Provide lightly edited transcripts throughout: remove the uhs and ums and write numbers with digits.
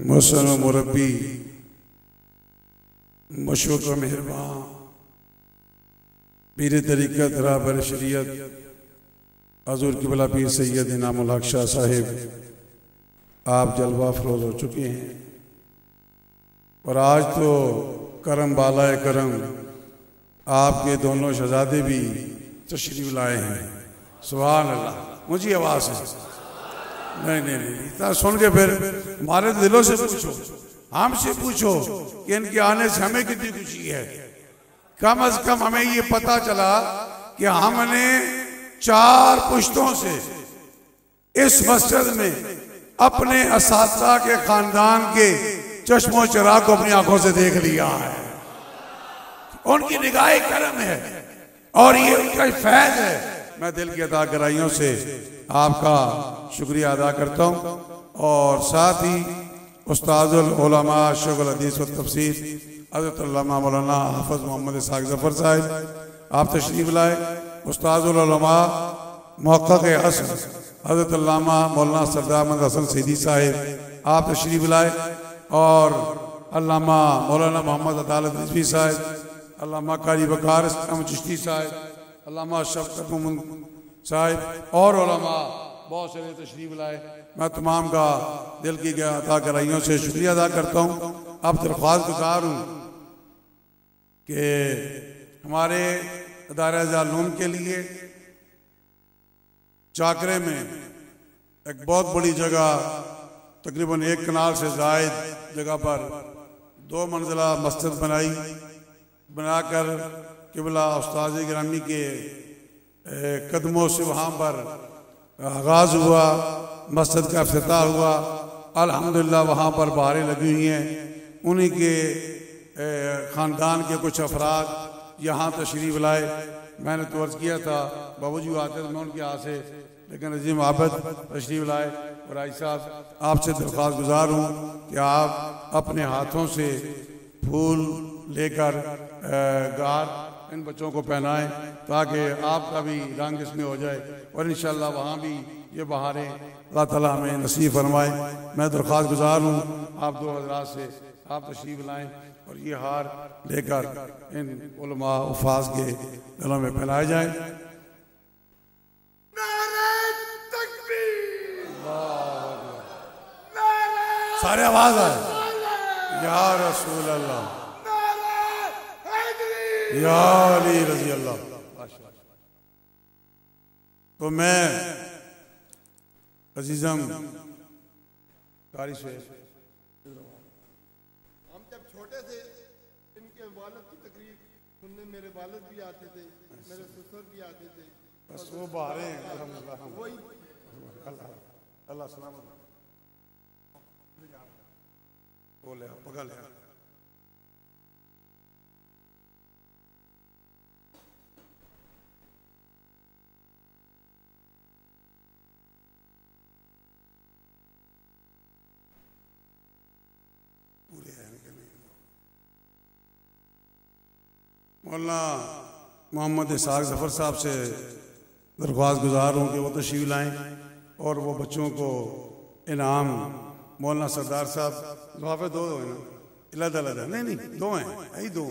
मोहसन मुरब्बी मशवक व मेहरबान पीर तरीक़त रहबर शरीयत हज़ूर क़िबला पीर सैयद इनामुल हक शाह साहिब आप जलवा फरोज हो चुके हैं और आज तो करम बालाए करम आपके दोनों शहजादे भी तशरीफ लाए हैं। सुभान अल्लाह। मुझे आवाज़ है नहीं इतना सुन के फिर हमारे दिलों से पूछो, हमसे पूछो कि इनके आने से हमें कितनी खुशी है। कम अज कम हमें ये पता चला कि हमने 4 पुश्तों से इस मस्जिद में अपने असातिज़ा के खानदान के चश्मो चिराग को अपनी आंखों से देख लिया है। उनकी निगाह करम है और ये उनका फैज़ है। मैं दिल की अदा गहराइयों से आपका शुक्रिया अदा करता हूँ और साथ ही उस्तादुल उलमा शेखुल हदीस व तफसीर हज़रत अल्लामा मौलाना हाफ़िज़ मोहम्मद इसहाक़ ज़फ़र साहिब आप तशरीफ़ लाए। उस्तादुल उलमा मुहक़्क़िक़ असर हज़रत अल्लामा मौलाना सरदार अहमद हसन सईदी साहिब आप तशरीफ़ लाए और अल्लामा मौलाना मोहम्मद अदालत रिज़वी साहिब, अल्लामा कारी वक़ार अहमद चिश्ती साहिब, अल्लामा शफ़क़त मोहम्मद साहिब और उलमा बहुत सारे तशरीफ़ लाए। मैं तमाम का दिल की अता गहराइयों से शुक्रिया अदा करता हूँ। अब दरख्वास्त गुज़ार हूँ कि हमारे अदारा ज़ालूम के लिए चाकरे में एक बहुत बड़ी जगह तकरीबन 1 कनाल से ज़ायद जगह पर 2 मंजिला मस्जिद बनाकर क़िबला उस्ताद गिरामी के कदमों से वहाँ पर आगाज़ हुआ, मस्जिद का इफ्तिताह हुआ। अल्हम्दुलिल्लाह वहाँ पर बहारें लगी हुई हैं। उन्हीं के ख़ानदान के कुछ अफराद यहाँ तशरीफ़ लाए। मैंने तो अर्ज़ किया था बाबूजी आते थे मैं उनके यहाँ से, लेकिन अजीम आबद तशरीफ़ लाए। और आई साहब आपसे दरख्वास्त गुज़ार हूँ कि आप अपने हाथों से फूल लेकर गार इन बच्चों को पहनाएं ताकि आपका भी रंग इसमें हो जाए और इंशाअल्लाह वहाँ भी ये बहारें अल्लाह ताला हमें नसीब फरमाए। मैं दरख्वास्त गुज़ार हूँ आप 2 हज़रात से आप तशरीफ़ लाएँ और ये हार लेकर इन उलमा उफ़ाज़ के गलों में पहनाए जाए। सारे आवाज़ आए या रसूल अल्लाह या अली रज़ी अल्लाह। तो मैं अजीज़म कारी से हम जब छोटे थे इनके वालिद की तकरीर सुनने मेरे वालिद भी आते थे, मेरे ससुर भी आते थे। बस वो बाहर हैं अल्हम्दुलिल्लाह। वही अल्लाह सलामत बोले पकड़ लिया। मौलाना मोहम्मद इसहाक़ ज़फ़र साहब से दरख्वास्त गुज़ार हूँ कि वो तशरीफ़ लाएँ और वो बच्चों को इनाम मौलाना सरदार साहब लिफाफे 2 हैं ना, इलादा नहीं 2 हैं, यही 2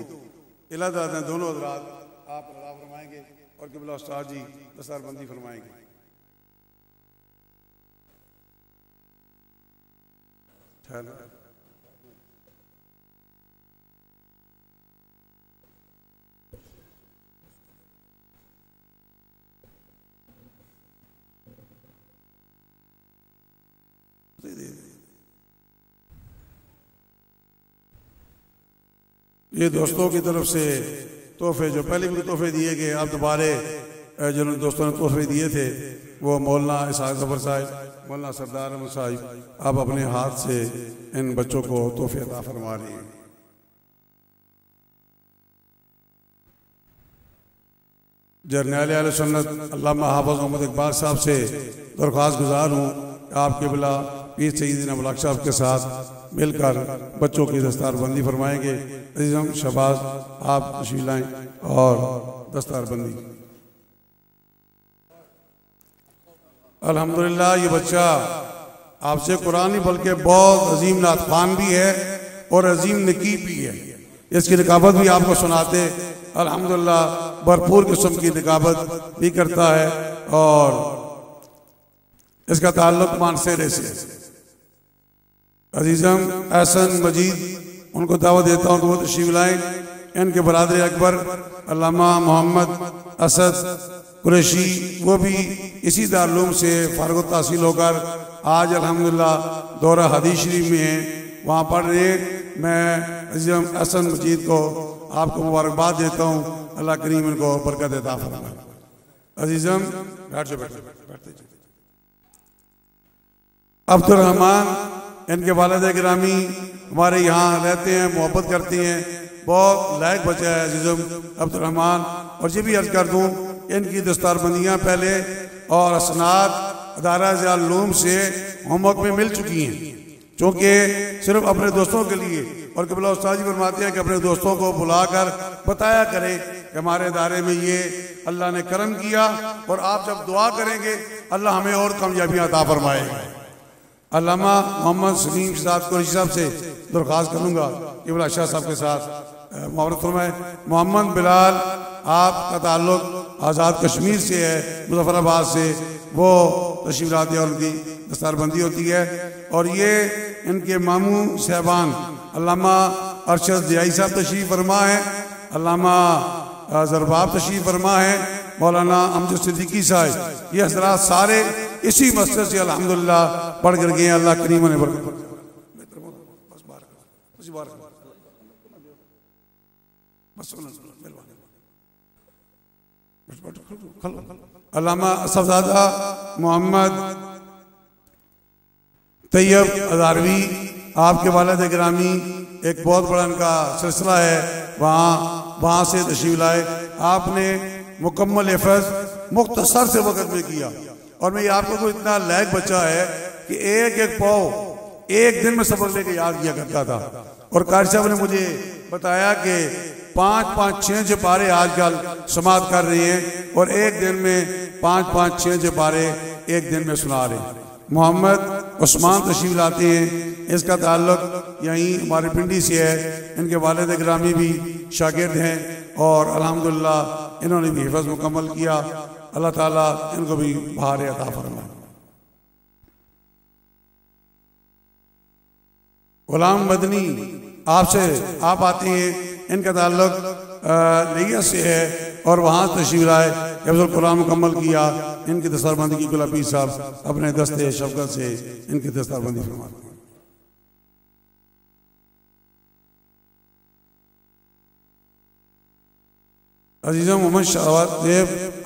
इलादा हैं। दोनों हज़रात आप अदा फरमाएंगे और क़िबला उस्ताद जी दस्तारबंदी फरमाएंगे। ये दोस्तों की तरफ से तोहफे जो पहले भी तोहफे दिए गए, अब दोबारे जिन दोस्तों ने तोहफे दिए थे वो मौलाना इसहाक़ ज़फ़र साहिब, मौलाना सरदार अहमद साहिब आप अपने हाथ से इन बच्चों को तोहफे अता फरमा रहे हैं। जरनैल अहले सुन्नत अल्लामा हाफ़िज़ मोहम्मद इकबाल साहब से दरख्वास्त गुज़ार हूँ आप क़िबला पीर सैयद इनामुल हक साहब के साथ मिलकर बच्चों की दस्तारबंदी फरमाएंगे। अज़ीज़म शहबाज आप तशरीफ़ लाएँ और दस्तारबंदी। अल्हम्दुलिल्लाह ये बच्चा आपसे कुरान ही बल्कि बहुत अजीम नात खान भी है और अजीम नकीब भी है। इसकी निकाबत भी आपको सुनाते अल्हम्दुलिल्लाह, भरपूर किस्म की निकाबत भी करता है और इसका ताल्लुक मानसेरे से। अजीज़म एहसन मजीद उनको दावत देता हूँ कि वो तशरीफ लाएं। इनके बरादर अकबर अल्लामा मोहम्मद असद कुरैशी वो भी इसी दारुल से फारग तहसील होकर आज अल्हम्दुलिल्लाह दौरा हदीस शरीफ में हैं, वहाँ पढ़ रहे हैं। मैं अजीज़म एहसन मजीद को आपको मुबारकबाद देता हूँ। अल्लाह करीम इनको बरकत अता फरमाए। अजीज़म बैठते अब्दुल रहमान इनके वालिद गिरामी हमारे यहाँ रहते हैं, मोहब्बत करते हैं, बहुत लायक बच्चा है अजीज़म अब्दुल रहमान। और ये भी अर्ज कर दूँ इनकी दस्तारबंदियाँ पहले और असनाद अदारा ज़ियाउल-उलूम से होमवर्क में मिल चुकी हैं, क्योंकि सिर्फ अपने दोस्तों के लिए। और क़िबला उस्ताद जी फरमाते हैं कि अपने दोस्तों को बुलाकर बताया करें कि हमारे इदारे में ये अल्लाह ने करम किया और आप जब दुआ करेंगे अल्लाह हमें और कामयाबियाँ अता फरमाएगा। अल्लामा मोहम्मद सलीम साहब कुरैशी साहब से दरख्वास्त करूँगा कि क़िबला शाह साहब के साथ मुआवरत फरमाए। मोहम्मद बिलाल आपका ताल्लुक आज़ाद कश्मीर से है, मुज़फ़्फ़राबाद से, वो तशरीफ़ लाते हैं और उनकी दस्तारबंदी होती है। और ये इनके मामू साहबान अल्लामा अरशद ज़ियाई साहब तशरीफ़ फरमा है, अल्लामा ज़रबाब तशरीफ़ फरमा है, मौलाना अमजद सिद्दीकी साहब। ये हज़रात सारे इसी मस्जिद से अल्हम्दुलिल्लाह पढ़ कर गए। अल्लाह करीम ने अल्लामा असफ़ज़ादा मोहम्मद तैयब अज़ारवी आपके वालिद गिरामी एक बहुत बड़ा इनका सिलसिला है, वहाँ से तशरीफ़ लाए। आपने मुकम्मल हिफ़्ज़ मुख्तसर से वक़्त में किया और मैं आपको कोई इतना लायक बच्चा है कि एक एक पाव एक दिन में सबक लेके याद किया करता था। और कारी साहब ने मुझे बताया कि 5-5, 6 पारे आजकल समात कर रहे हैं और एक दिन में 5-5, 6 पारे एक दिन में सुना रहे हैं। मोहम्मद उस्मान तशरीफ़ लाते हैं, इसका ताल्लुक यहीं हमारे पिंडी से है। इनके वालिद गिरामी भी शागिर्द हैं और अल्हम्दुलिल्लाह इन्होंने भी हिफ़्ज़ मुकम्मल किया। अल्लाह ताला इनको भी बहार अता फरमाए। गुलाम मदनी आपसे आप आते हैं, इनका ताल्लुक लिया से है और वहाँ तशरीफ़ लाए, हिफ्ज़ुल कुरान मुकम्मल किया। इनकी दस्तारबंदी की गुलाबी साहब अपने दस्ते शफ़क़त से इनकी दस्तारबंदी फरमाते हैं। अजीज़ों मोहम्मद शाहवाद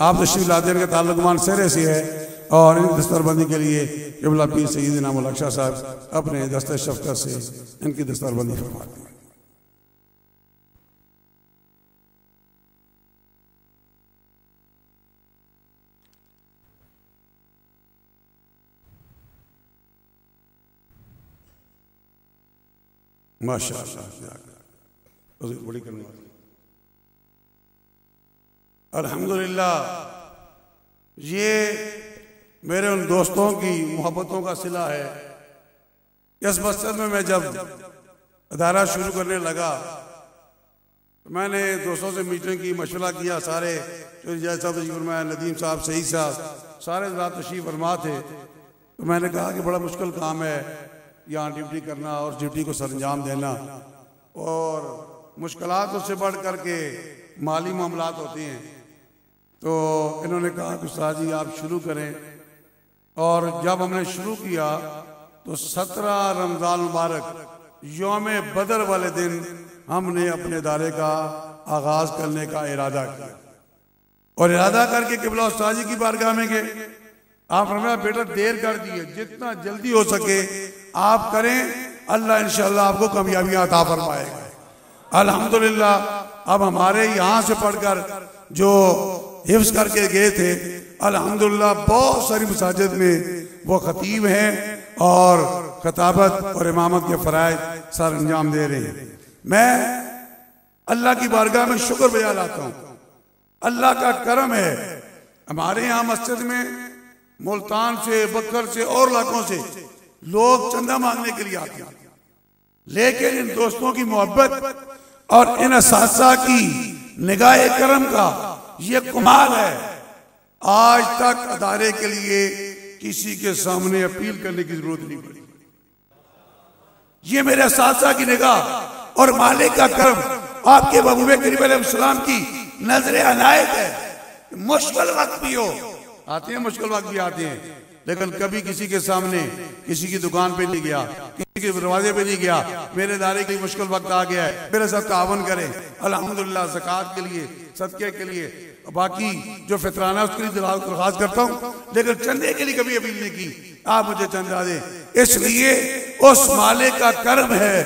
आप तशरीफ़ लाते हैं, इनका ताल्लुक मानसेरे से है और इनकी दस्तारबंदी के लिए क़िबला पीर सैयदना मुल्क शाह साहब अपने दस्ते शफ़क़त से इनकी दस्तारबंदी फरमाते हैं। माशाअल्लाह बड़ी करने वाली अल्हम्दुलिल्लाह। ये मेरे उन दोस्तों की मोहब्बतों का सिला है। इस मस्जिद में मैं जब अदारा शुरू करने लगा तो मैंने दोस्तों से मीटिंग की, मशवरा किया। सारे जय साहब तशरीफ़ फरमा, नदीम साहब, सईद साहब, सारे हज़रात तशरीफ़ फरमा थे। तो मैंने कहा कि बड़ा मुश्किल काम है यहाँ ड्यूटी करना और ड्यूटी को सरंजाम देना, और मुश्किलात उससे बढ़ कर के माली मामलात होते हैं। तो इन्होंने कहा कि उस्ताद जी आप शुरू करें। और जब हमने शुरू किया तो 17 रमज़ान मुबारक यौम बदर वाले दिन हमने अपने इदारे का आगाज़ करने का इरादा किया और इरादा करके क़िबला उस्ताद जी की बारगाह में गए। आप फरमाया बेटा देर कर दिए, जितना जल्दी हो सके आप करें, अल्लाह इंशाअल्लाह आपको कामयाबियाँ अता फरमाएगा। अल्हम्दुलिल्लाह अब हमारे यहाँ से पढ़कर जो हिफ्ज़ करके गए थे, अल्हम्दुलिल्लाह बहुत सारी मसाजिद में वो खतीब हैं और खताबत और इमामत के फ़राइज़ सर अंजाम दे रहे हैं। मैं अल्लाह की बारगाह में शुक्र बजा लाता हूँ, अल्लाह का करम है। हमारे यहाँ मस्जिद में मुल्तान से, बकर से और इलाकों से लोग चंदा मांगने के लिए आते हैं, लेकिन इन दोस्तों की मोहब्बत और इन असासा की निगाह करम का ये कमाल है। आज तक अदारे के लिए किसी के सामने अपील करने की जरूरत नहीं पड़ी। ये मेरे असासा की निगाह और मालिक का करम, आपके महबूब करीम अलैहिस्सलाम की नजर अनायत है। मुश्किल वक्त भी हो आते हैं, मुश्किल वक्त भी आते हैं, लेकिन कभी किसी के सामने, किसी की दुकान पे नहीं गया, किसी के दरवाजे पे नहीं गया, मेरे दारे के लिए मुश्किल वक्त आ गया है, मेरे साथ तावन करें, अल्हम्दुलिल्लाह ज़कात के लिए, सदके के लिए, बाकी जो फितराना है उसके लिए दरख्वास्त करता हूँ, लेकिन चंदे के लिए कभी अपील नहीं की, आप मुझे चंदा दें। इसलिए उस मालिक का कर्म है,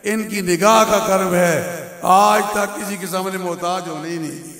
इनकी निगाह का कर्म है, आज तक किसी के सामने मोहताज होने ही नहीं।